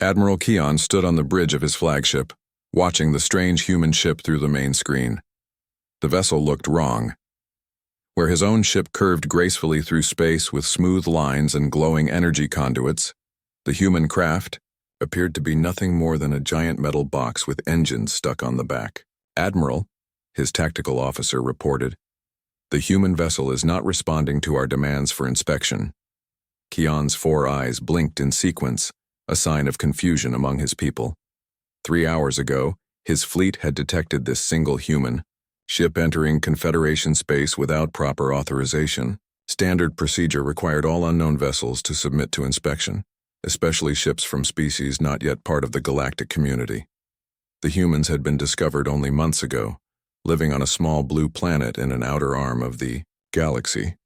Admiral Keon stood on the bridge of his flagship, watching the strange human ship through the main screen. The vessel looked wrong. Where his own ship curved gracefully through space with smooth lines and glowing energy conduits, the human craft appeared to be nothing more than a giant metal box with engines stuck on the back. "Admiral," his tactical officer reported, "the human vessel is not responding to our demands for inspection." Keon's 4 eyes blinked in sequence, a sign of confusion among his people. 3 hours ago, his fleet had detected this single human ship entering Confederation space without proper authorization. Standard procedure required all unknown vessels to submit to inspection, especially ships from species not yet part of the galactic community. The humans had been discovered only months ago, living on a small blue planet in an outer arm of the galaxy.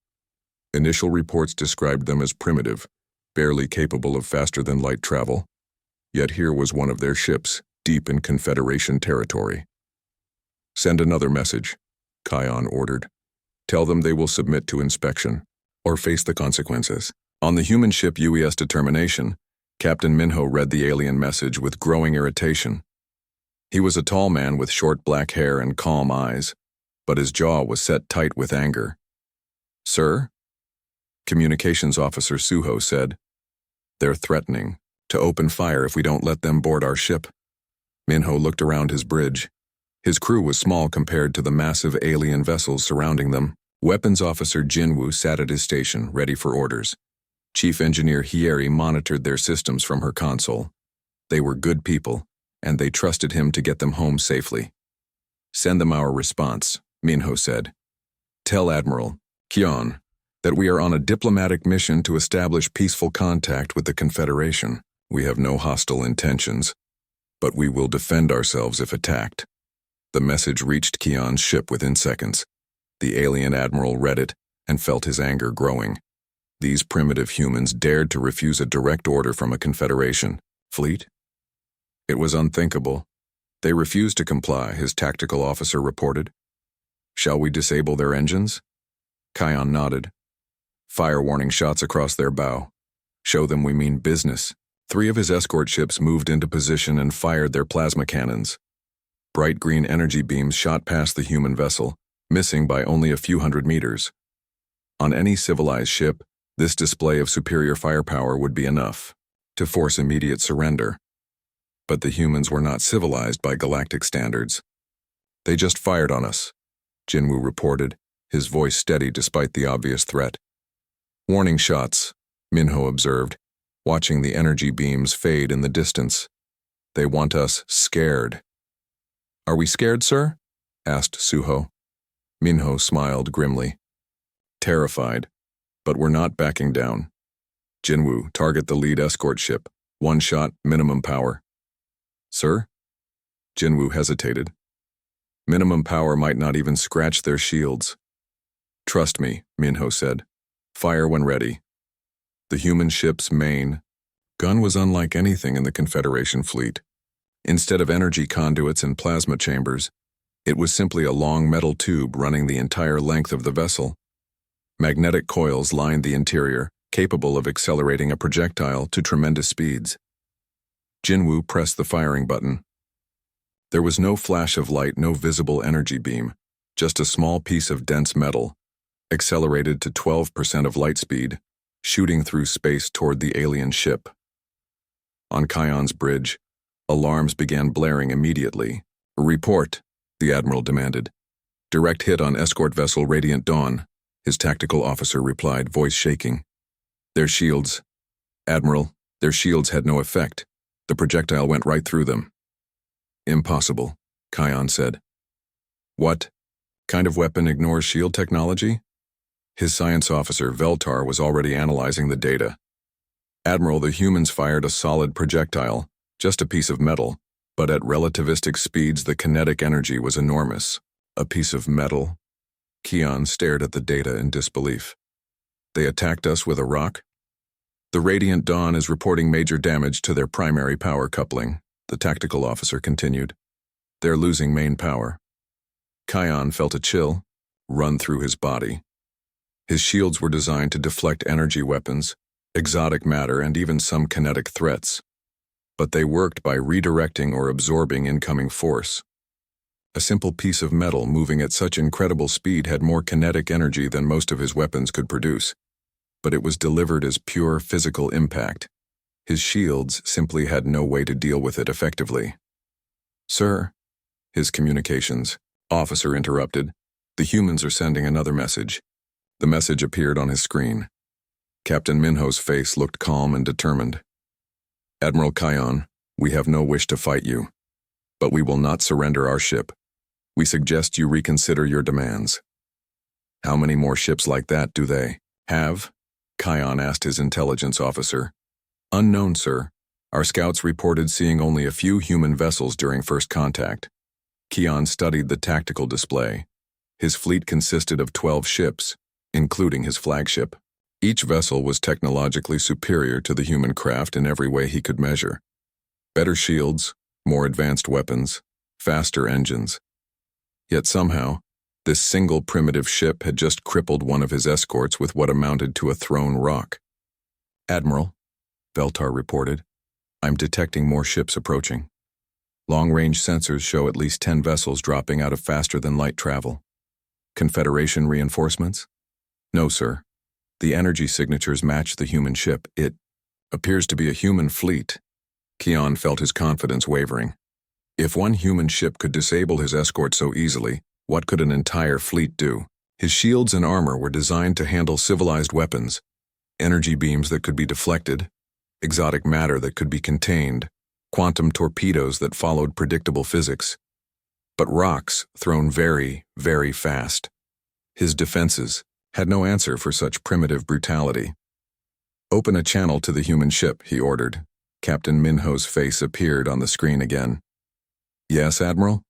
Initial reports described them as primitive, barely capable of faster-than-light travel. Yet here was one of their ships, deep in Confederation territory. "Send another message," Keon ordered. "Tell them they will submit to inspection, or face the consequences." On the human ship UES Determination, Captain Minho read the alien message with growing irritation. He was a tall man with short black hair and calm eyes, but his jaw was set tight with anger. "Sir?" Communications Officer Suho said. "They're threatening to open fire if we don't let them board our ship." Minho looked around his bridge. His crew was small compared to the massive alien vessels surrounding them. Weapons Officer Jinwoo sat at his station, ready for orders. Chief Engineer Hieri monitored their systems from her console. They were good people, and they trusted him to get them home safely. "Send them our response," Minho said. "Tell Admiral Keon that we are on a diplomatic mission to establish peaceful contact with the Confederation. We have no hostile intentions, but we will defend ourselves if attacked." The message reached Keon's ship within seconds. The alien admiral read it and felt his anger growing. These primitive humans dared to refuse a direct order from a Confederation fleet? It was unthinkable. They refused to comply, his tactical officer reported. "Shall we disable their engines?" Keon nodded. "Fire warning shots across their bow. Show them we mean business." 3 of his escort ships moved into position and fired their plasma cannons. Bright green energy beams shot past the human vessel, missing by only a few hundred meters. On any civilized ship, this display of superior firepower would be enough to force immediate surrender. But the humans were not civilized by galactic standards. "They just fired on us," Jinwoo reported, his voice steady despite the obvious threat. "Warning shots," Minho observed, watching the energy beams fade in the distance. "They want us scared." "Are we scared, sir?" asked Suho. Minho smiled grimly. "Terrified, but we're not backing down. Jinwoo, target the lead escort ship. 1 shot, minimum power." "Sir?" Jinwoo hesitated. "Minimum power might not even scratch their shields." "Trust me," Minho said. "Fire when ready." The human ship's main gun was unlike anything in the Confederation fleet. Instead of energy conduits and plasma chambers, it was simply a long metal tube running the entire length of the vessel. Magnetic coils lined the interior, capable of accelerating a projectile to tremendous speeds. Jinwoo pressed the firing button. There was no flash of light, no visible energy beam, just a small piece of dense metal, accelerated to 12% of light speed, shooting through space toward the alien ship. On Keon's bridge, alarms began blaring immediately. "Report," the Admiral demanded. "Direct hit on escort vessel Radiant Dawn," his tactical officer replied, voice shaking. "Their shields." "Admiral, their shields had no effect. The projectile went right through them." "Impossible," Keon said. "What kind of weapon ignores shield technology?" His science officer, Veltar, was already analyzing the data. "Admiral, the humans fired a solid projectile, just a piece of metal, but at relativistic speeds the kinetic energy was enormous." "A piece of metal?" Keon stared at the data in disbelief. "They attacked us with a rock?" "The Radiant Dawn is reporting major damage to their primary power coupling," the tactical officer continued. "They're losing main power." Keon felt a chill run through his body. His shields were designed to deflect energy weapons, exotic matter, and even some kinetic threats. but they worked by redirecting or absorbing incoming force. A simple piece of metal moving at such incredible speed had more kinetic energy than most of his weapons could produce, but it was delivered as pure physical impact. His shields simply had no way to deal with it effectively. "Sir," his communications officer interrupted, "the humans are sending another message." The message appeared on his screen. Captain Minho's face looked calm and determined. "Admiral Kion, we have no wish to fight you, but we will not surrender our ship. We suggest you reconsider your demands." "How many more ships like that do they have?" Kion asked his intelligence officer. "Unknown, sir. Our scouts reported seeing only a few human vessels during first contact." Kion studied the tactical display. His fleet consisted of 12 ships, including his flagship. Each vessel was technologically superior to the human craft in every way he could measure. Better shields, more advanced weapons, faster engines. Yet somehow, this single primitive ship had just crippled one of his escorts with what amounted to a thrown rock. "Admiral," Veltar reported, "I'm detecting more ships approaching. Long-range sensors show at least 10 vessels dropping out of faster-than-light travel. Confederation reinforcements?" "No, sir. The energy signatures match the human ship. It appears to be a human fleet." Kion felt his confidence wavering. If one human ship could disable his escort so easily, what could an entire fleet do? His shields and armor were designed to handle civilized weapons, energy beams that could be deflected, exotic matter that could be contained, quantum torpedoes that followed predictable physics. But rocks thrown very, very fast. His defenses had no answer for such primitive brutality. "Open a channel to the human ship," he ordered. Captain Minho's face appeared on the screen again. "Yes, Admiral?"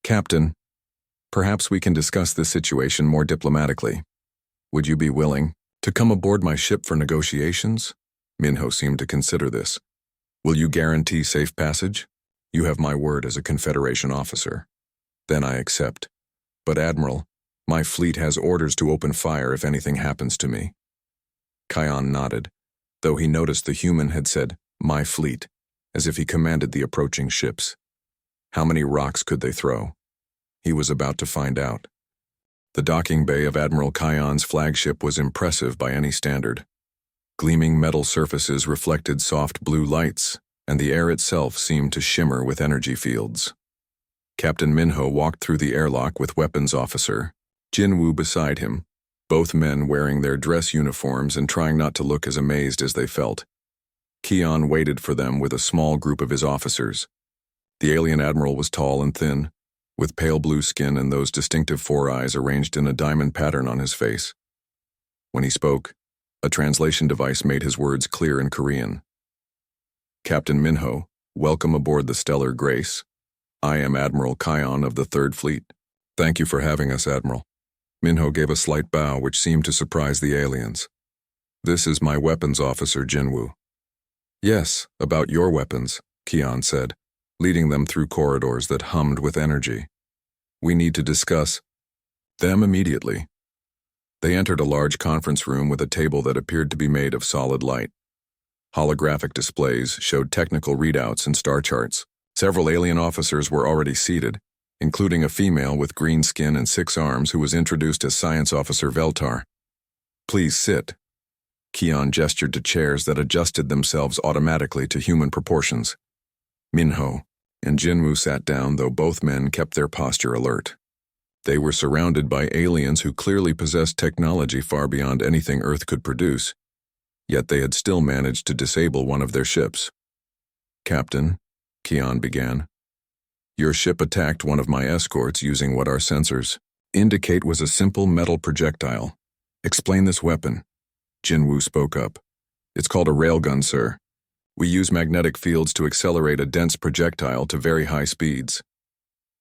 "Captain, perhaps we can discuss this situation more diplomatically. Would you be willing to come aboard my ship for negotiations?" Minho seemed to consider this. "Will you guarantee safe passage? You have my word as a Confederation officer." "Then I accept. But Admiral, my fleet has orders to open fire if anything happens to me." Kion nodded, though he noticed the human had said, "my fleet," as if he commanded the approaching ships. How many rocks could they throw? He was about to find out. The docking bay of Admiral Kion's flagship was impressive by any standard. Gleaming metal surfaces reflected soft blue lights, and the air itself seemed to shimmer with energy fields. Captain Minho walked through the airlock with weapons officer Jinwoo beside him, both men wearing their dress uniforms and trying not to look as amazed as they felt. Kion waited for them with a small group of his officers. The alien admiral was tall and thin, with pale blue skin and those distinctive 4 eyes arranged in a diamond pattern on his face. When he spoke, a translation device made his words clear in Korean. "Captain Minho, welcome aboard the Stellar Grace. I am Admiral Kion of the Third Fleet. Thank you for having us, Admiral." Minho gave a slight bow which seemed to surprise the aliens. "This is my weapons officer, Jinwoo." "Yes, about your weapons," Kion said, leading them through corridors that hummed with energy. "We need to discuss them immediately." They entered a large conference room with a table that appeared to be made of solid light. Holographic displays showed technical readouts and star charts. Several alien officers were already seated, including a female with green skin and 6 arms who was introduced as Science Officer Veltar. "Please sit." Kion gestured to chairs that adjusted themselves automatically to human proportions. Minho and Jinwoo sat down, though both men kept their posture alert. They were surrounded by aliens who clearly possessed technology far beyond anything Earth could produce, yet they had still managed to disable one of their ships. "Captain," Kion began, "your ship attacked one of my escorts using what our sensors indicate was a simple metal projectile. Explain this weapon." Jinwoo spoke up. "It's called a railgun, sir. We use magnetic fields to accelerate a dense projectile to very high speeds."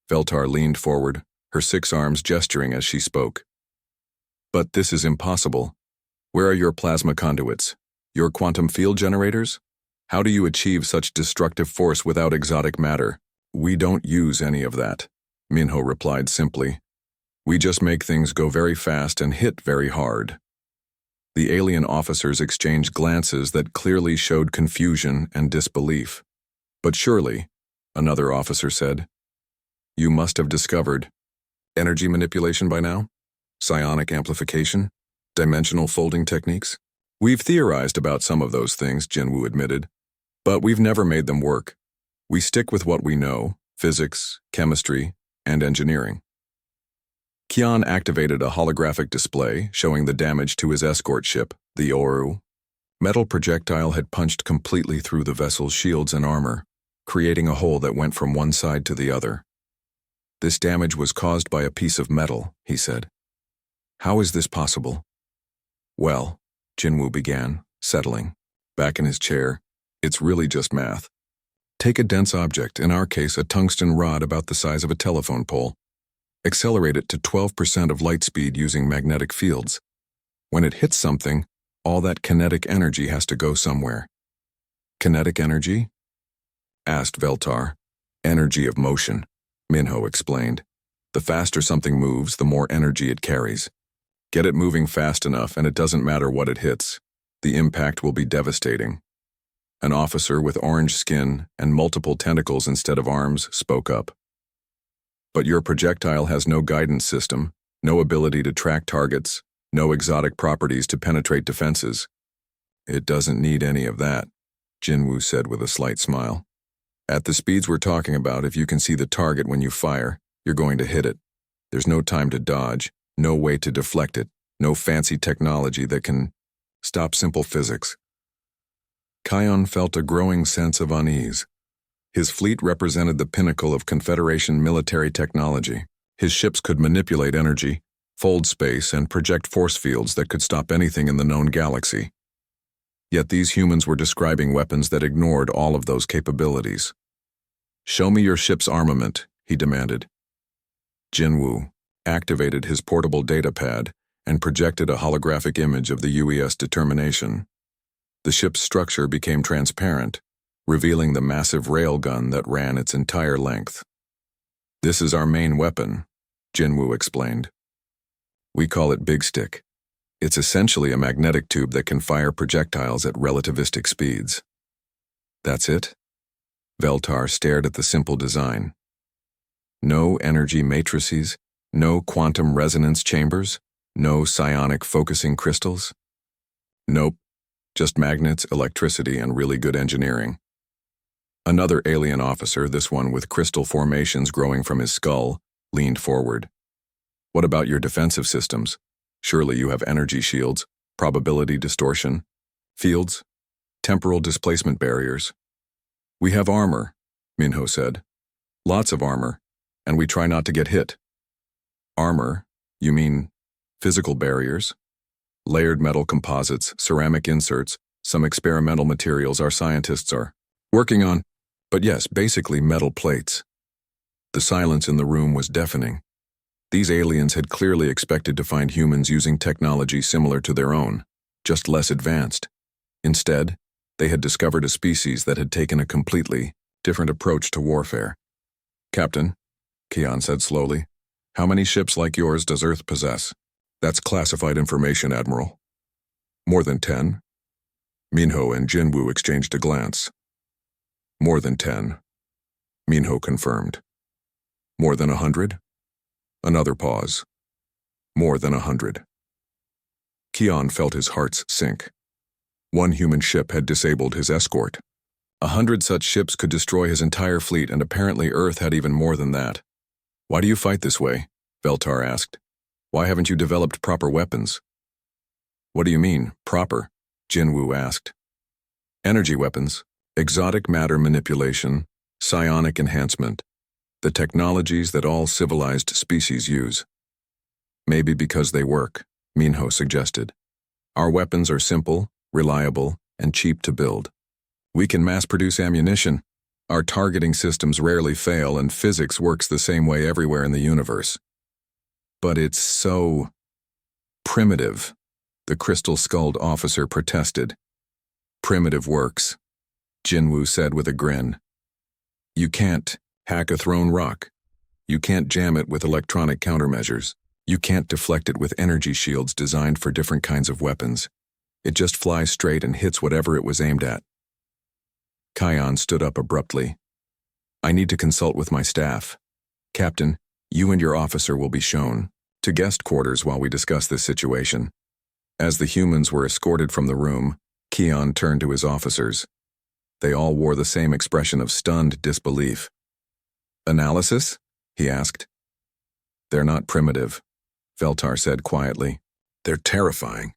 Veltar leaned forward, her 6 arms gesturing as she spoke. "But this is impossible. Where are your plasma conduits? Your quantum field generators? How do you achieve such destructive force without exotic matter?" "We don't use any of that," Minho replied simply. "We just make things go very fast and hit very hard." The alien officers exchanged glances that clearly showed confusion and disbelief. But surely, another officer said, you must have discovered energy manipulation by now? Psionic amplification? Dimensional folding techniques? We've theorized about some of those things, Jinwoo admitted, but we've never made them work. We stick with what we know, physics, chemistry, and engineering. Kian activated a holographic display showing the damage to his escort ship, the Oru. Metal projectile had punched completely through the vessel's shields and armor, creating a hole that went from one side to the other. This damage was caused by a piece of metal, he said. How is this possible? Well, Jinwoo began, settling. Back in his chair, it's really just math. Take a dense object, in our case a tungsten rod about the size of a telephone pole. Accelerate it to 12% of light speed using magnetic fields. When it hits something, all that kinetic energy has to go somewhere. Kinetic energy? Asked Veltar. Energy of motion, Minho explained. The faster something moves, the more energy it carries. Get it moving fast enough and it doesn't matter what it hits. The impact will be devastating. An officer with orange skin and multiple tentacles instead of arms spoke up. But your projectile has no guidance system, no ability to track targets, no exotic properties to penetrate defenses. It doesn't need any of that, Jinwoo said with a slight smile. At the speeds we're talking about, if you can see the target when you fire, you're going to hit it. There's no time to dodge, no way to deflect it, no fancy technology that can stop simple physics. Kion felt a growing sense of unease. His fleet represented the pinnacle of Confederation military technology. His ships could manipulate energy, fold space, and project force fields that could stop anything in the known galaxy. Yet these humans were describing weapons that ignored all of those capabilities. Show me your ship's armament, he demanded. Jinwoo activated his portable data pad and projected a holographic image of the UES determination. The ship's structure became transparent, revealing the massive railgun that ran its entire length. This is our main weapon, Jinwoo explained. We call it Big Stick. It's essentially a magnetic tube that can fire projectiles at relativistic speeds. That's it? Veltar stared at the simple design. No energy matrices, no quantum resonance chambers, no psionic focusing crystals? Nope, just magnets, electricity, and really good engineering. Another alien officer, this one with crystal formations growing from his skull, leaned forward. What about your defensive systems? Surely you have energy shields, probability distortion, fields, temporal displacement barriers. We have armor, Minho said. Lots of armor, and we try not to get hit. Armor? You mean physical barriers? Layered metal composites, ceramic inserts, some experimental materials our scientists are working on. But yes, basically metal plates. The silence in the room was deafening. These aliens had clearly expected to find humans using technology similar to their own, just less advanced. Instead, they had discovered a species that had taken a completely different approach to warfare. Captain, Kian said slowly, how many ships like yours does Earth possess? That's classified information, Admiral. More than 10? Minho and Jinwoo exchanged a glance. More than 10, Minho confirmed. More than 100? Another pause. More than 100. Kian felt his heart sink. One human ship had disabled his escort. 100 such ships could destroy his entire fleet, and apparently Earth had even more than that. Why do you fight this way? Veltar asked. Why haven't you developed proper weapons? What do you mean, proper? Jinwoo asked. Energy weapons, exotic matter manipulation, psionic enhancement, the technologies that all civilized species use. Maybe because they work, Minho suggested. Our weapons are simple, reliable, and cheap to build. We can mass-produce ammunition. Our targeting systems rarely fail, and physics works the same way everywhere in the universe. But it's so primitive, the crystal-skulled officer protested. Primitive works, Jinwoo said with a grin. You can't hack a thrown rock. You can't jam it with electronic countermeasures. You can't deflect it with energy shields designed for different kinds of weapons. It just flies straight and hits whatever it was aimed at. Kion stood up abruptly. I need to consult with my staff. Captain, you and your officer will be shown to guest quarters while we discuss this situation. As the humans were escorted from the room, Kion turned to his officers. They all wore the same expression of stunned disbelief. Analysis? He asked. They're not primitive, Veltar said quietly. They're terrifying.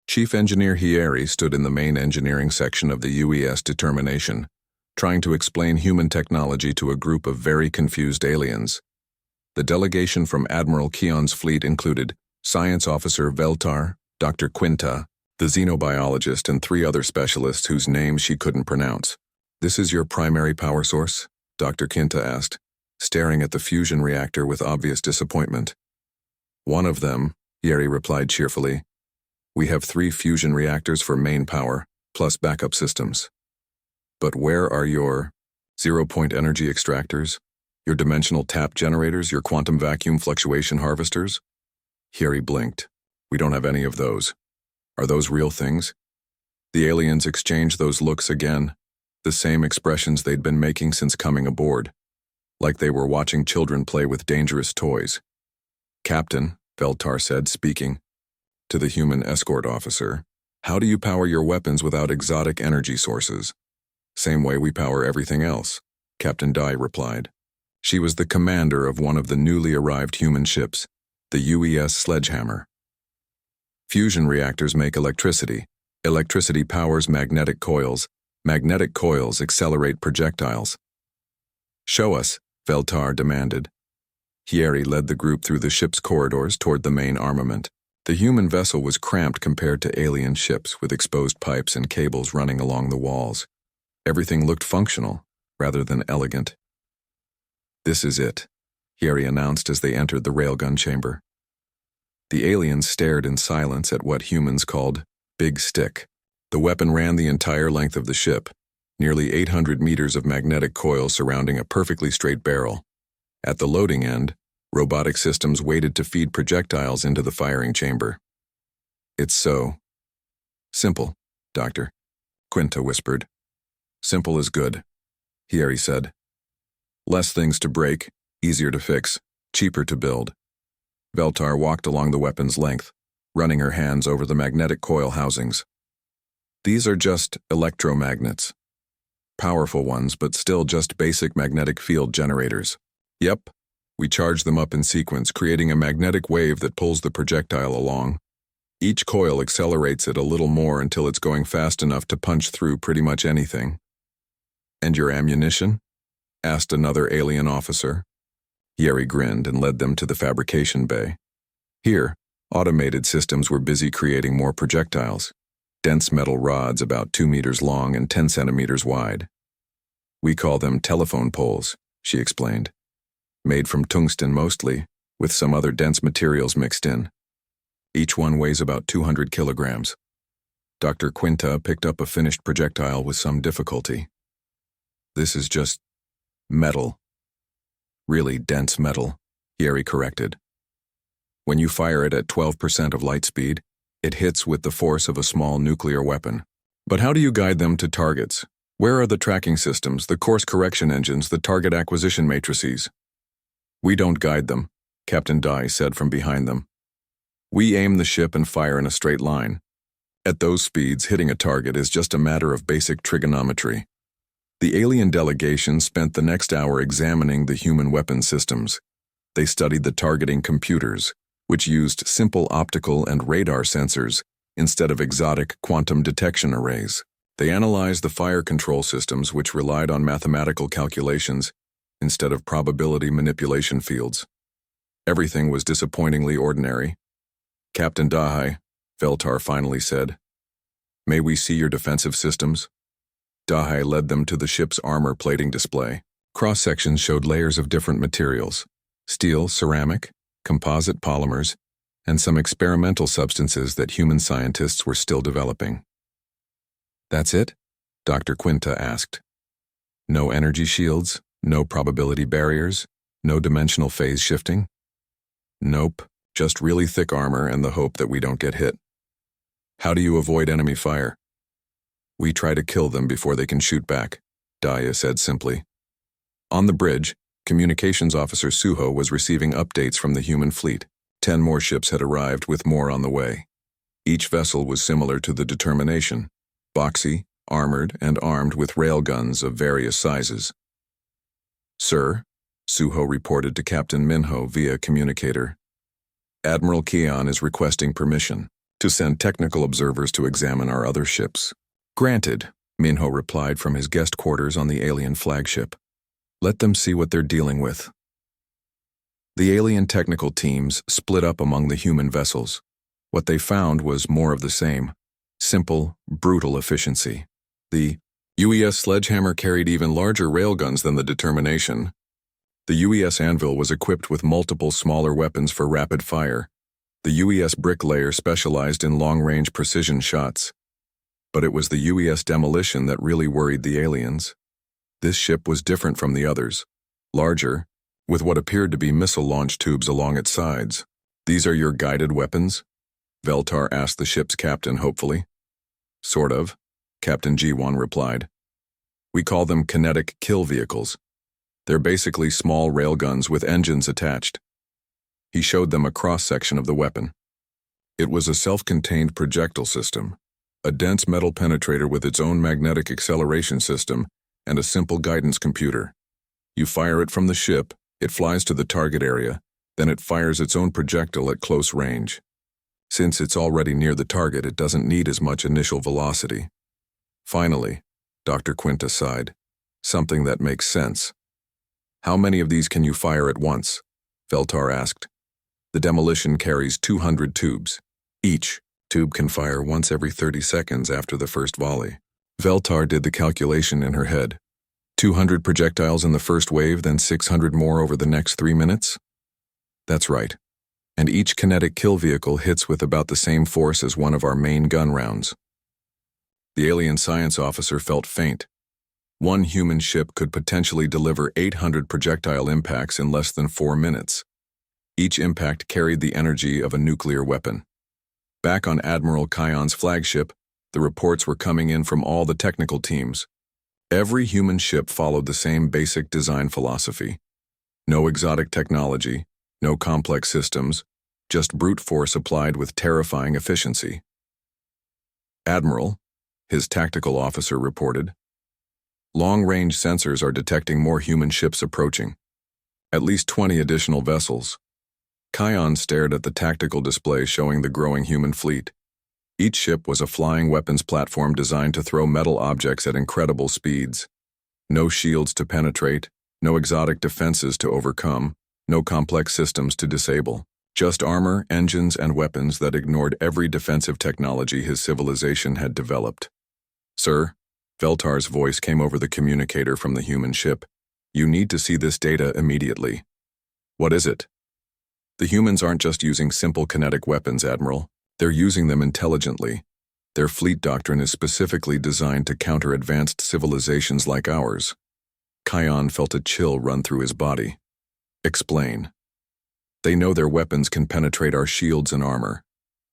Chief Engineer Hieri stood in the main engineering section of the UES Determination, trying to explain human technology to a group of very confused aliens. The delegation from Admiral Kion's fleet included Science Officer Veltar, Dr. Quinta, the xenobiologist, and 3 other specialists whose names she couldn't pronounce. This is your primary power source? Dr. Quinta asked, staring at the fusion reactor with obvious disappointment. One of them, Hieri replied cheerfully. We have 3 fusion reactors for main power, plus backup systems. But where are your zero-point energy extractors? Your dimensional tap generators? Your quantum vacuum fluctuation harvesters? Hieri blinked. We don't have any of those. Are those real things? The aliens exchanged those looks again, the same expressions they'd been making since coming aboard, like they were watching children play with dangerous toys. Captain, Veltar said, speaking to the human escort officer, how do you power your weapons without exotic energy sources? Same way we power everything else, Captain Dai replied. She was the commander of one of the newly arrived human ships, the UES Sledgehammer. Fusion reactors make electricity. Electricity powers magnetic coils. Magnetic coils accelerate projectiles. Show us, Veltar demanded. Hieri led the group through the ship's corridors toward the main armament. The human vessel was cramped compared to alien ships with exposed pipes and cables running along the walls. Everything looked functional, rather than elegant. This is it, Hieri announced as they entered the railgun chamber. The aliens stared in silence at what humans called Big Stick. The weapon ran the entire length of the ship, nearly 800 meters of magnetic coil surrounding a perfectly straight barrel. At the loading end, robotic systems waited to feed projectiles into the firing chamber. It's so simple, Doctor, Quinta whispered. Simple is good, Hieri said. Less things to break, easier to fix, cheaper to build. Veltar walked along the weapon's length, running her hands over the magnetic coil housings. These are just electromagnets. Powerful ones, but still just basic magnetic field generators. Yep, we charge them up in sequence, creating a magnetic wave that pulls the projectile along. Each coil accelerates it a little more until it's going fast enough to punch through pretty much anything. And your ammunition? Asked another alien officer. Hieri grinned and led them to the fabrication bay. Here, automated systems were busy creating more projectiles, dense metal rods about 2 meters long and 10 centimeters wide. We call them telephone poles, she explained. Made from tungsten mostly, with some other dense materials mixed in. Each one weighs about 200 kilograms. Dr. Quinta picked up a finished projectile with some difficulty. This is just metal. Really dense metal, Hieri corrected. When you fire it at 12% of light speed, it hits with the force of a small nuclear weapon. But how do you guide them to targets? Where are the tracking systems, the course correction engines, the target acquisition matrices? We don't guide them, Captain Dai said from behind them. We aim the ship and fire in a straight line. At those speeds, hitting a target is just a matter of basic trigonometry. The alien delegation spent the next hour examining the human weapon systems. They studied the targeting computers, which used simple optical and radar sensors instead of exotic quantum detection arrays. They analyzed the fire control systems, which relied on mathematical calculations instead of probability manipulation fields. Everything was disappointingly ordinary. Captain Dahai, Veltar finally said, "May we see your defensive systems?" Dahai led them to the ship's armor plating display. Cross-sections showed layers of different materials: steel, ceramic, composite polymers, and some experimental substances that human scientists were still developing. That's it? Dr. Quinta asked. No energy shields, no probability barriers, no dimensional phase shifting? Nope, just really thick armor and the hope that we don't get hit. How do you avoid enemy fire? We try to kill them before they can shoot back, Daya said simply. On the bridge, Communications Officer Suho was receiving updates from the human fleet. 10 more ships had arrived, with more on the way. Each vessel was similar to the Determination, boxy, armored, and armed with railguns of various sizes. Sir, Suho reported to Captain Minho via communicator. Admiral Kion is requesting permission to send technical observers to examine our other ships. Granted, Minho replied from his guest quarters on the alien flagship. Let them see what they're dealing with. The alien technical teams split up among the human vessels. What they found was more of the same. Simple, brutal efficiency. The UES Sledgehammer carried even larger railguns than the Determination. The UES Anvil was equipped with multiple smaller weapons for rapid fire. The UES Bricklayer specialized in long-range precision shots. But it was the UES Demolition that really worried the aliens. This ship was different from the others. Larger, with what appeared to be missile launch tubes along its sides. These are your guided weapons? Veltar asked the ship's captain hopefully. Sort of, Captain G1 replied. We call them kinetic kill vehicles. They're basically small railguns with engines attached. He showed them a cross-section of the weapon. It was a self-contained projectile system, a dense metal penetrator with its own magnetic acceleration system and a simple guidance computer. You fire it from the ship, it flies to the target area, then it fires its own projectile at close range. Since it's already near the target, it doesn't need as much initial velocity. Finally, Dr. Quinta sighed. Something that makes sense. How many of these can you fire at once? Veltar asked. The Demolition carries 200 tubes. Each tube can fire once every 30 seconds after the first volley. Veltar did the calculation in her head. 200 projectiles in the first wave, then 600 more over the next 3 minutes? That's right. And each kinetic kill vehicle hits with about the same force as one of our main gun rounds. The alien science officer felt faint. One human ship could potentially deliver 800 projectile impacts in less than 4 minutes. Each impact carried the energy of a nuclear weapon. Back on Admiral Kion's flagship, the reports were coming in from all the technical teams. Every human ship followed the same basic design philosophy. No exotic technology, no complex systems, just brute force applied with terrifying efficiency. Admiral, his tactical officer reported. Long-range sensors are detecting more human ships approaching. At least 20 additional vessels. Kion stared at the tactical display showing the growing human fleet. Each ship was a flying weapons platform designed to throw metal objects at incredible speeds. No shields to penetrate, no exotic defenses to overcome, no complex systems to disable. Just armor, engines, and weapons that ignored every defensive technology his civilization had developed. Sir, Veltar's voice came over the communicator from the human ship. You need to see this data immediately. What is it? The humans aren't just using simple kinetic weapons, Admiral. They're using them intelligently. Their fleet doctrine is specifically designed to counter advanced civilizations like ours. Kion felt a chill run through his body. Explain. They know their weapons can penetrate our shields and armor.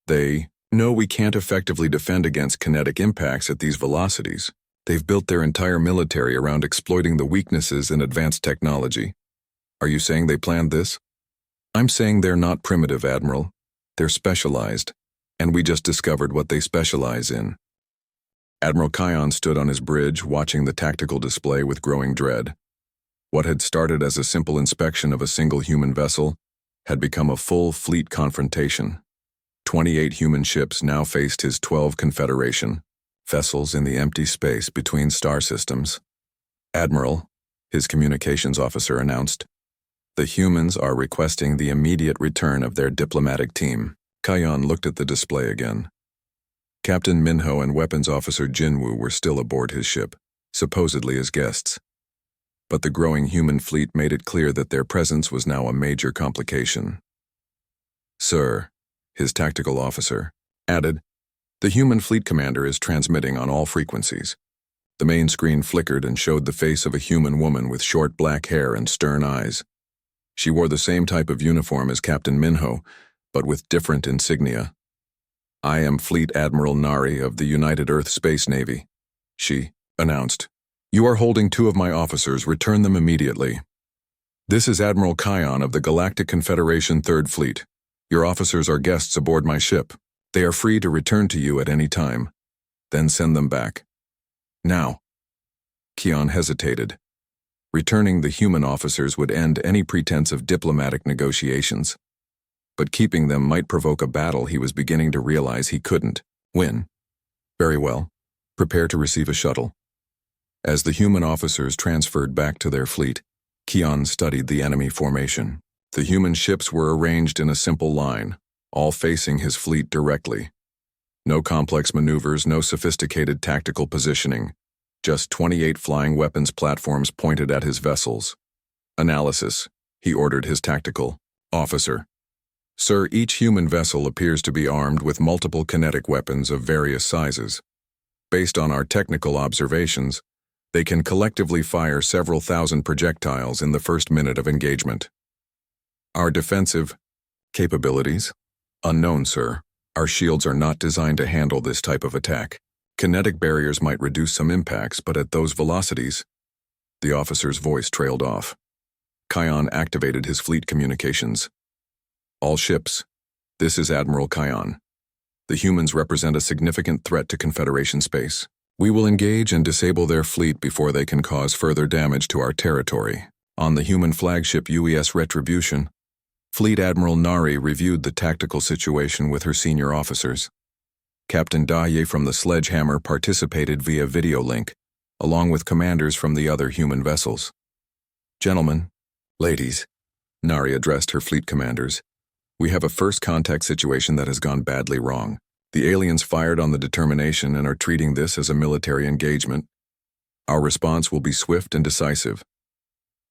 They know we can't effectively defend against kinetic impacts at these velocities. They've built their entire military around exploiting the weaknesses in advanced technology. Are you saying they planned this? I'm saying they're not primitive, Admiral. They're specialized, and we just discovered what they specialize in. Admiral Kion stood on his bridge, watching the tactical display with growing dread. What had started as a simple inspection of a single human vessel had become a full fleet confrontation. 28 human ships now faced his 12 Confederation vessels in the empty space between star systems. Admiral, his communications officer announced, the humans are requesting the immediate return of their diplomatic team. Kion looked at the display again. Captain Minho and Weapons Officer Jinwoo were still aboard his ship, supposedly as guests. But the growing human fleet made it clear that their presence was now a major complication. Sir, his tactical officer added, the human fleet commander is transmitting on all frequencies. The main screen flickered and showed the face of a human woman with short black hair and stern eyes. She wore the same type of uniform as Captain Minho, but with different insignia. I am Fleet Admiral Nari of the United Earth Space Navy. she announced. "You are holding 2 of my officers. Return them immediately. This is Admiral Kion of the Galactic Confederation 3rd Fleet. Your officers are guests aboard my ship. They are free to return to you at any time. Then send them back. Now." Kion hesitated. Returning the human officers would end any pretense of diplomatic negotiations. But keeping them might provoke a battle he was beginning to realize he couldn't win. "Very well. Prepare to receive a shuttle." As the human officers transferred back to their fleet, Kion studied the enemy formation. The human ships were arranged in a simple line, all facing his fleet directly. No complex maneuvers, no sophisticated tactical positioning. Just 28 flying weapons platforms pointed at his vessels. "Analysis," he ordered his tactical officer. "Sir, each human vessel appears to be armed with multiple kinetic weapons of various sizes. Based on our technical observations, they can collectively fire several thousand projectiles in the first minute of engagement. Our defensive capabilities? Unknown, sir. Our shields are not designed to handle this type of attack. Kinetic barriers might reduce some impacts, but at those velocities..." The officer's voice trailed off. Kion activated his fleet communications. "All ships, this is Admiral Kion. The humans represent a significant threat to Confederation space. We will engage and disable their fleet before they can cause further damage to our territory." On the human flagship UES Retribution, Fleet Admiral Nari reviewed the tactical situation with her senior officers. Captain Daye from the Sledgehammer participated via video link, along with commanders from the other human vessels. "Gentlemen, ladies," Nari addressed her fleet commanders, "we have a first contact situation that has gone badly wrong. The aliens fired on the Determination and are treating this as a military engagement. Our response will be swift and decisive."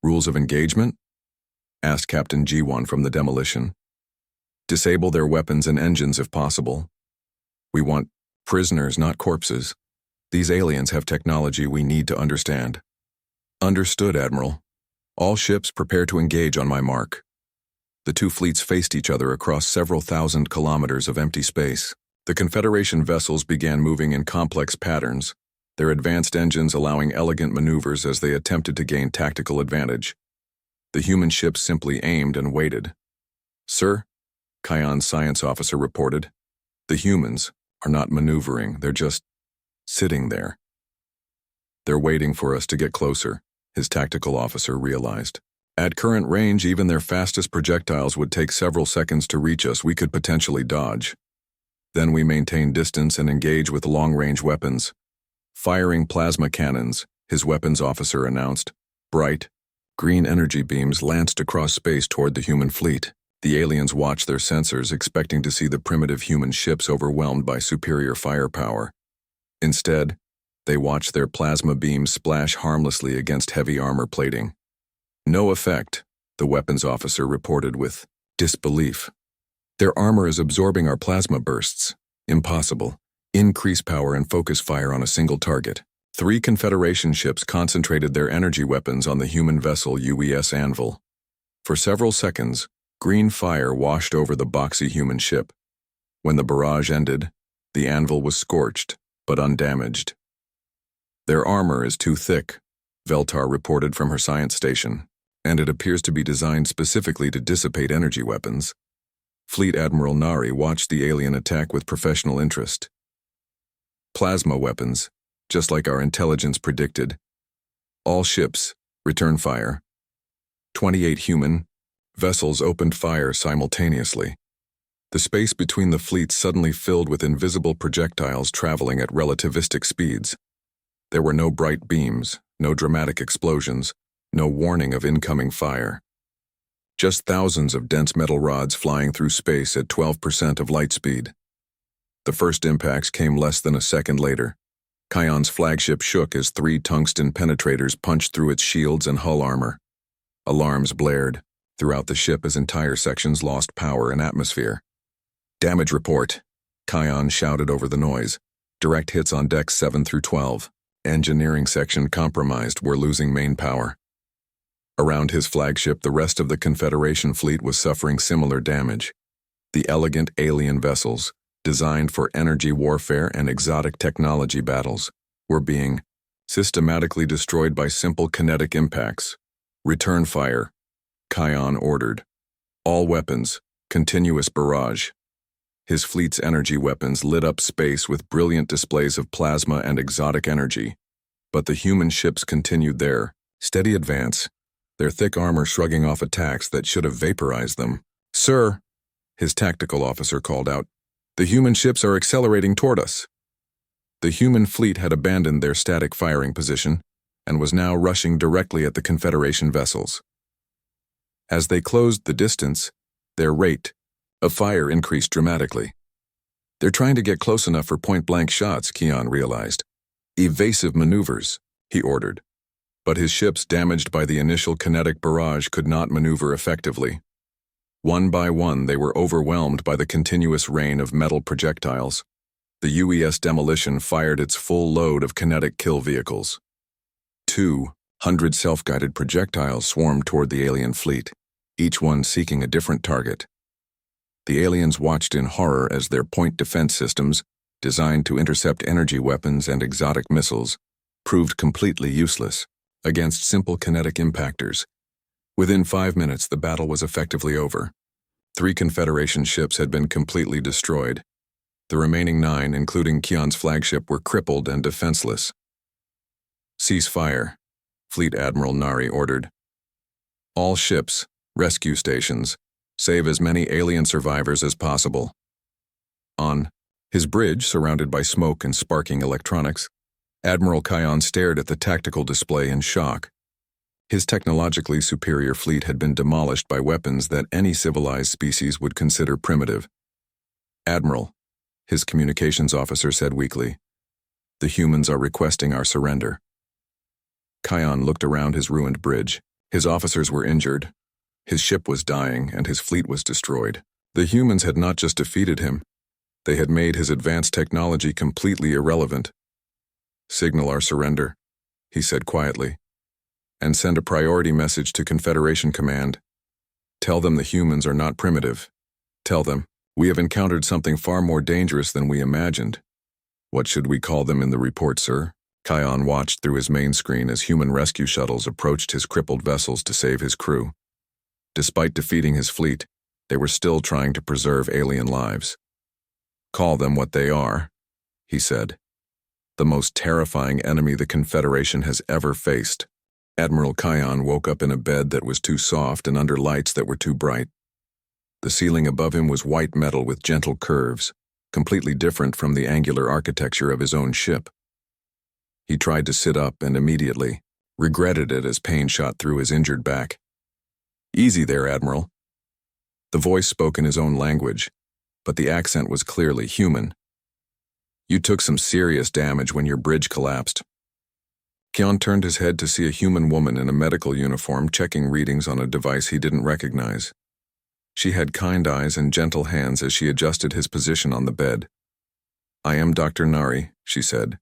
"Rules of engagement?" asked Captain G1 from the Demolition. "Disable their weapons and engines if possible. We want prisoners, not corpses. These aliens have technology we need to understand." "Understood, Admiral. All ships prepare to engage on my mark." The 2 fleets faced each other across several thousand kilometers of empty space. The Confederation vessels began moving in complex patterns, their advanced engines allowing elegant maneuvers as they attempted to gain tactical advantage. The human ships simply aimed and waited. "Sir," Kion's science officer reported, "the humans are not maneuvering, they're just sitting there." "They're waiting for us to get closer," his tactical officer realized. "At current range, even their fastest projectiles would take several seconds to reach us. We could potentially dodge. Then we maintain distance and engage with long-range weapons. Firing plasma cannons," his weapons officer announced. Bright, green energy beams lanced across space toward the human fleet. The aliens watched their sensors, expecting to see the primitive human ships overwhelmed by superior firepower. Instead, they watched their plasma beams splash harmlessly against heavy armor plating. "No effect," the weapons officer reported with disbelief. "Their armor is absorbing our plasma bursts. Impossible. Increase power and focus fire on a single target." 3 Confederation ships concentrated their energy weapons on the human vessel UES Anvil. For several seconds, green fire washed over the boxy human ship. When the barrage ended, the Anvil was scorched, but undamaged. "Their armor is too thick," Veltar reported from her science station, "and it appears to be designed specifically to dissipate energy weapons." Fleet Admiral Nari watched the alien attack with professional interest. "Plasma weapons, just like our intelligence predicted. All ships, return fire." 28 human vessels opened fire simultaneously. The space between the fleets suddenly filled with invisible projectiles traveling at relativistic speeds. There were no bright beams, no dramatic explosions, no warning of incoming fire. Just thousands of dense metal rods flying through space at 12% of light speed. The first impacts came less than a second later. Kion's flagship shook as 3 tungsten penetrators punched through its shields and hull armor. Alarms blared throughout the ship as entire sections lost power and atmosphere. "Damage report," Kion shouted over the noise. "Direct hits on decks 7 through 12. Engineering section compromised. We're losing main power." Around his flagship, the rest of the Confederation fleet was suffering similar damage. The elegant alien vessels, designed for energy warfare and exotic technology battles, were being systematically destroyed by simple kinetic impacts. Return fire, Kion ordered. All weapons, continuous barrage. His fleet's energy weapons lit up space with brilliant displays of plasma and exotic energy. But the human ships continued their steady advance, their thick armor shrugging off attacks that should have vaporized them. "Sir," his tactical officer called out, "the human ships are accelerating toward us." The human fleet had abandoned their static firing position and was now rushing directly at the Confederation vessels. As they closed the distance, their rate of fire increased dramatically. "They're trying to get close enough for point-blank shots," Kion realized. "Evasive maneuvers," he ordered. But his ships, damaged by the initial kinetic barrage, could not maneuver effectively. One by one, they were overwhelmed by the continuous rain of metal projectiles. The UES Demolition fired its full load of kinetic kill vehicles. 200 self-guided projectiles swarmed toward the alien fleet, each one seeking a different target. The aliens watched in horror as their point defense systems, designed to intercept energy weapons and exotic missiles, proved completely useless against simple kinetic impactors. Within 5 minutes, the battle was effectively over. 3 Confederation ships had been completely destroyed. The remaining 9, including Kion's flagship, were crippled and defenseless. "Cease fire," Fleet Admiral Nari ordered. "All ships, rescue stations, save as many alien survivors as possible." On his bridge, surrounded by smoke and sparking electronics, Admiral Kion stared at the tactical display in shock. His technologically superior fleet had been demolished by weapons that any civilized species would consider primitive. "Admiral," his communications officer said weakly, "the humans are requesting our surrender." Kion looked around his ruined bridge. His officers were injured. His ship was dying, and his fleet was destroyed. The humans had not just defeated him, they had made his advanced technology completely irrelevant. "Signal our surrender," he said quietly, "and send a priority message to Confederation Command. Tell them the humans are not primitive. Tell them, we have encountered something far more dangerous than we imagined." "What should we call them in the report, sir?" Kion watched through his main screen as human rescue shuttles approached his crippled vessels to save his crew. Despite defeating his fleet, they were still trying to preserve alien lives. "Call them what they are," he said. "The most terrifying enemy the Confederation has ever faced." Admiral Kion woke up in a bed that was too soft and under lights that were too bright. The ceiling above him was white metal with gentle curves, completely different from the angular architecture of his own ship. He tried to sit up and immediately regretted it as pain shot through his injured back. "Easy there, Admiral." The voice spoke in his own language, but the accent was clearly human. "You took some serious damage when your bridge collapsed." Kion turned his head to see a human woman in a medical uniform checking readings on a device he didn't recognize. She had kind eyes and gentle hands as she adjusted his position on the bed. "I am Dr. Nari," she said.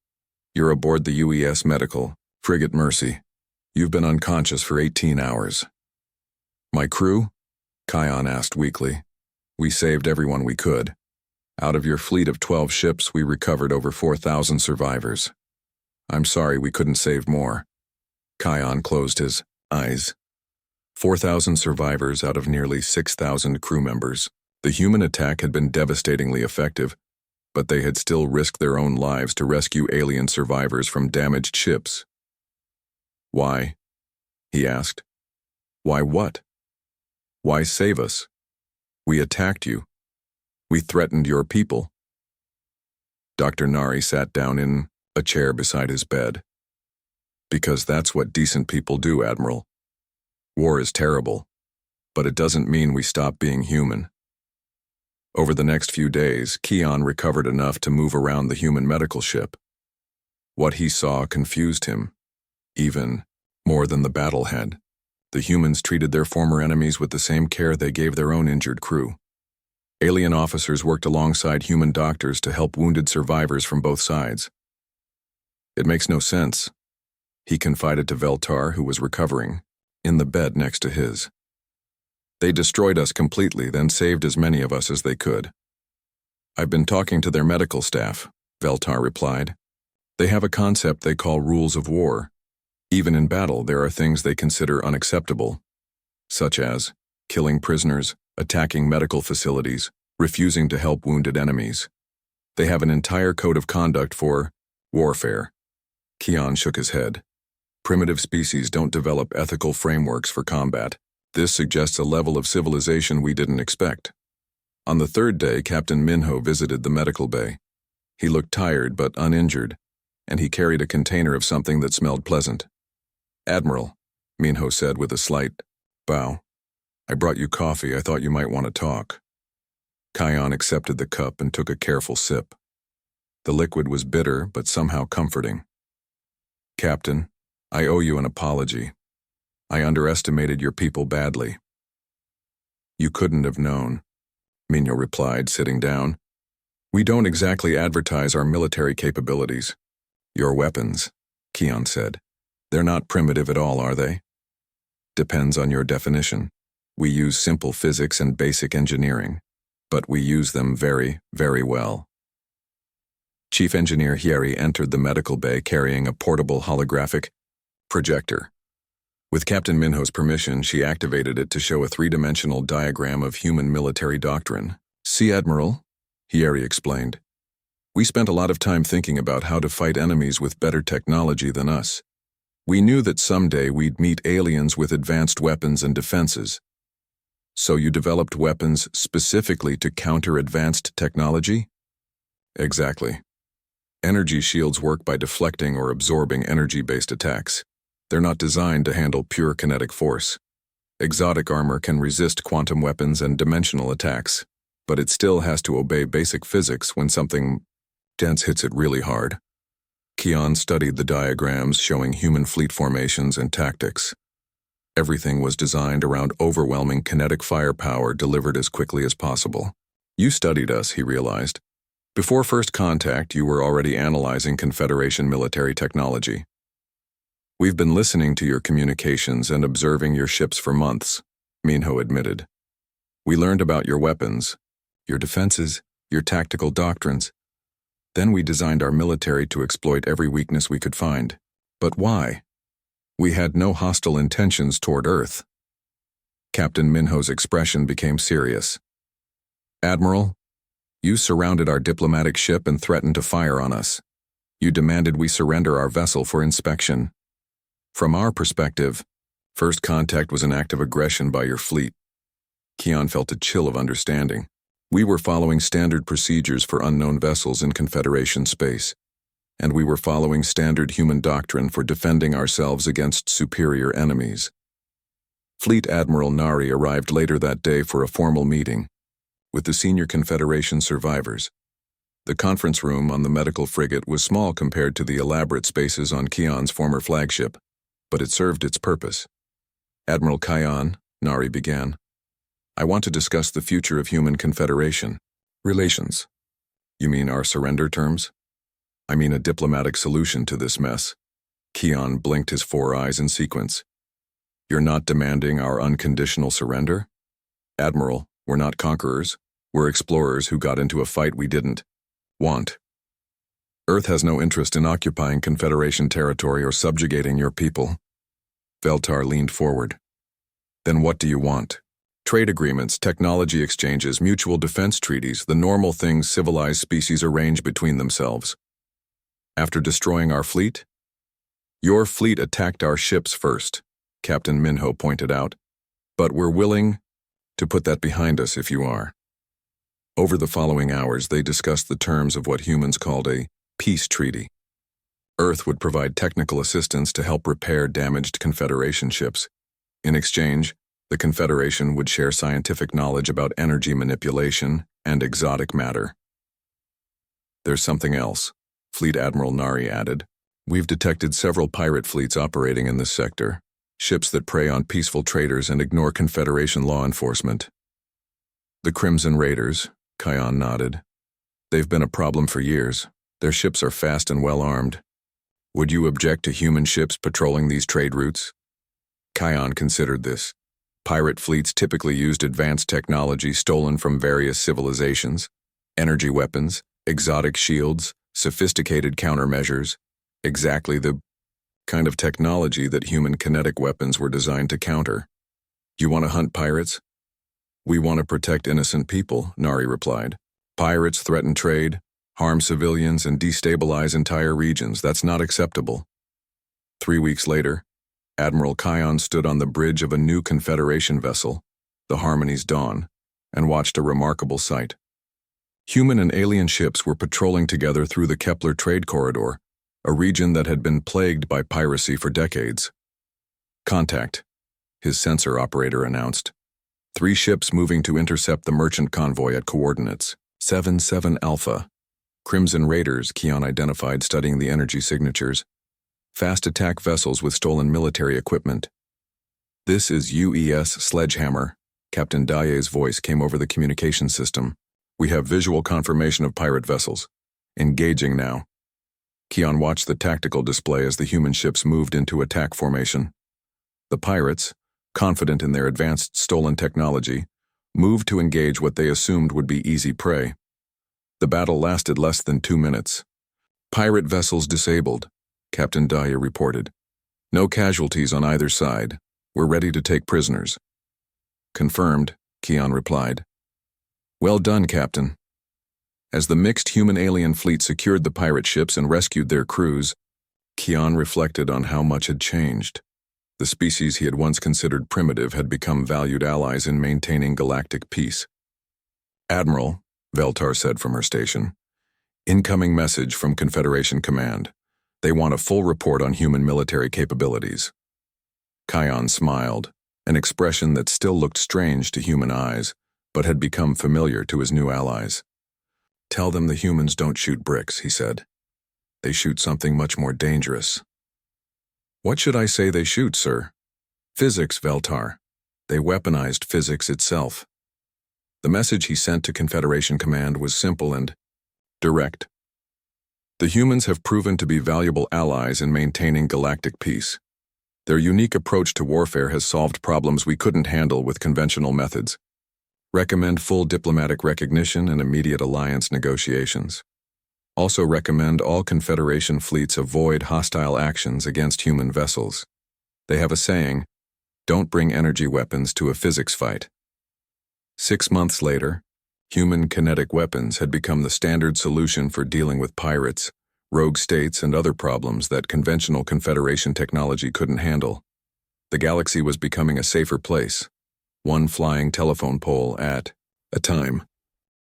"You're aboard the UES Medical, Frigate Mercy. You've been unconscious for 18 hours. "My crew?" Kion asked weakly. "We saved everyone we could. Out of your fleet of 12 ships, we recovered over 4,000 survivors. I'm sorry we couldn't save more." Kion closed his eyes. 4,000 survivors out of nearly 6,000 crew members. The human attack had been devastatingly effective, but they had still risked their own lives to rescue alien survivors from damaged ships. "Why?" he asked. "Why what? Why save us? We attacked you. We threatened your people." Dr. Nari sat down in a chair beside his bed. "Because that's what decent people do, Admiral. War is terrible, but it doesn't mean we stop being human." Over the next few days, Kion recovered enough to move around the human medical ship. What he saw confused him, even more than the battle had. The humans treated their former enemies with the same care they gave their own injured crew. Alien officers worked alongside human doctors to help wounded survivors from both sides. "It makes no sense," he confided to Veltar, who was recovering, in the bed next to his. "They destroyed us completely, then saved as many of us as they could." "I've been talking to their medical staff," Veltar replied. They have a concept they call rules of war. Even in battle, there are things they consider unacceptable, such as killing prisoners, attacking medical facilities, refusing to help wounded enemies. They have an entire code of conduct for warfare. Keon shook his head. Primitive species don't develop ethical frameworks for combat. This suggests a level of civilization we didn't expect. On the third day, Captain Minho visited the medical bay. He looked tired but uninjured, and he carried a container of something that smelled pleasant. "Admiral," Minho said with a slight bow. "I brought you coffee. I thought you might want to talk." Kion accepted the cup and took a careful sip. The liquid was bitter but somehow comforting. "Captain, I owe you an apology. I underestimated your people badly." "You couldn't have known," Minho replied, sitting down. "We don't exactly advertise our military capabilities." "Your weapons," Keon said. "They're not primitive at all, are they?" "Depends on your definition. We use simple physics and basic engineering, but we use them very, very well." Chief Engineer Hyeri entered the medical bay carrying a portable holographic projector. With Captain Minho's permission, she activated it to show a three-dimensional diagram of human military doctrine. "See, Admiral," Hyeri explained. "We spent a lot of time thinking about how to fight enemies with better technology than us. We knew that someday we'd meet aliens with advanced weapons and defenses. So you developed weapons specifically to counter advanced technology?" "Exactly. Energy shields work by deflecting or absorbing energy-based attacks. They're not designed to handle pure kinetic force. Exotic armor can resist quantum weapons and dimensional attacks, but it still has to obey basic physics when something dense hits it really hard." Keon studied the diagrams showing human fleet formations and tactics. Everything was designed around overwhelming kinetic firepower delivered as quickly as possible. "You studied us," he realized. "Before first contact, you were already analyzing Confederation military technology." "We've been listening to your communications and observing your ships for months," Minho admitted. "We learned about your weapons, your defenses, your tactical doctrines. Then we designed our military to exploit every weakness we could find. But why? We had no hostile intentions toward Earth." Captain Minho's expression became serious. "Admiral, you surrounded our diplomatic ship and threatened to fire on us. You demanded we surrender our vessel for inspection. From our perspective, first contact was an act of aggression by your fleet." Keon felt a chill of understanding. "We were following standard procedures for unknown vessels in Confederation space, and we were following standard human doctrine for defending ourselves against superior enemies." Fleet Admiral Nari arrived later that day for a formal meeting with the senior Confederation survivors. The conference room on the medical frigate was small compared to the elaborate spaces on Keon's former flagship, but it served its purpose. "Admiral Kion," Nari began, "I want to discuss the future of human Confederation relations." "You mean our surrender terms?" "I mean a diplomatic solution to this mess." Keon blinked his four eyes in sequence. "You're not demanding our unconditional surrender?" "Admiral, we're not conquerors. We're explorers who got into a fight we didn't want. Earth has no interest in occupying Confederation territory or subjugating your people." Veltar leaned forward. "Then what do you want?" "Trade agreements, technology exchanges, mutual defense treaties, the normal things civilized species arrange between themselves." "After destroying our fleet?" "Your fleet attacked our ships first," Captain Minho pointed out. "But we're willing to put that behind us if you are." Over the following hours, they discussed the terms of what humans called a peace treaty. Earth would provide technical assistance to help repair damaged Confederation ships. In exchange, the Confederation would share scientific knowledge about energy manipulation and exotic matter. "There's something else," Fleet Admiral Nari added. "We've detected several pirate fleets operating in this sector, ships that prey on peaceful traders and ignore Confederation law enforcement." "The Crimson Raiders," Kion nodded. "They've been a problem for years. Their ships are fast and well-armed. Would you object to human ships patrolling these trade routes?" Kion considered this. Pirate fleets typically used advanced technology stolen from various civilizations, energy weapons, exotic shields, sophisticated countermeasures, Exactly the kind of technology that human kinetic weapons were designed to counter. You want to hunt pirates? We want to protect innocent people, Nari replied. Pirates threaten trade, harm civilians, and destabilize entire regions. That's not acceptable. 3 weeks later, Admiral Kion stood on the bridge of a new Confederation vessel, the Harmony's Dawn, and watched a remarkable sight. Human and alien ships were patrolling together through the Kepler Trade Corridor, a region that had been plagued by piracy for decades. Contact, his sensor operator announced. 3 ships moving to intercept the merchant convoy at coordinates 77 Alpha. Crimson Raiders, Kion identified, studying the energy signatures. Fast attack vessels with stolen military equipment. This is UES Sledgehammer. Captain Daye's voice came over the communication system. We have visual confirmation of pirate vessels. Engaging now. Kion watched the tactical display as the human ships moved into attack formation. The pirates, confident in their advanced stolen technology, moved to engage what they assumed would be easy prey. The battle lasted less than 2 minutes. Pirate vessels disabled, Captain Daya reported. No casualties on either side. We're ready to take prisoners. Confirmed, Kion replied. Well done, Captain. As the mixed human-alien fleet secured the pirate ships and rescued their crews, Kion reflected on how much had changed. The species he had once considered primitive had become valued allies in maintaining galactic peace. Admiral, Veltar said from her station, incoming message from Confederation Command. They want a full report on human military capabilities. Kion smiled, an expression that still looked strange to human eyes, but had become familiar to his new allies. Tell them the humans don't shoot bricks, he said. They shoot something much more dangerous. What should I say they shoot, sir? Physics, Veltar. They weaponized physics itself. The message he sent to Confederation Command was simple and direct. The humans have proven to be valuable allies in maintaining galactic peace. Their unique approach to warfare has solved problems we couldn't handle with conventional methods. Recommend full diplomatic recognition and immediate alliance negotiations. Also recommend all Confederation fleets avoid hostile actions against human vessels. They have a saying, don't bring energy weapons to a physics fight. 6 months later, human kinetic weapons had become the standard solution for dealing with pirates, rogue states, and other problems that conventional Confederation technology couldn't handle. The galaxy was becoming a safer place, one flying telephone pole at a time.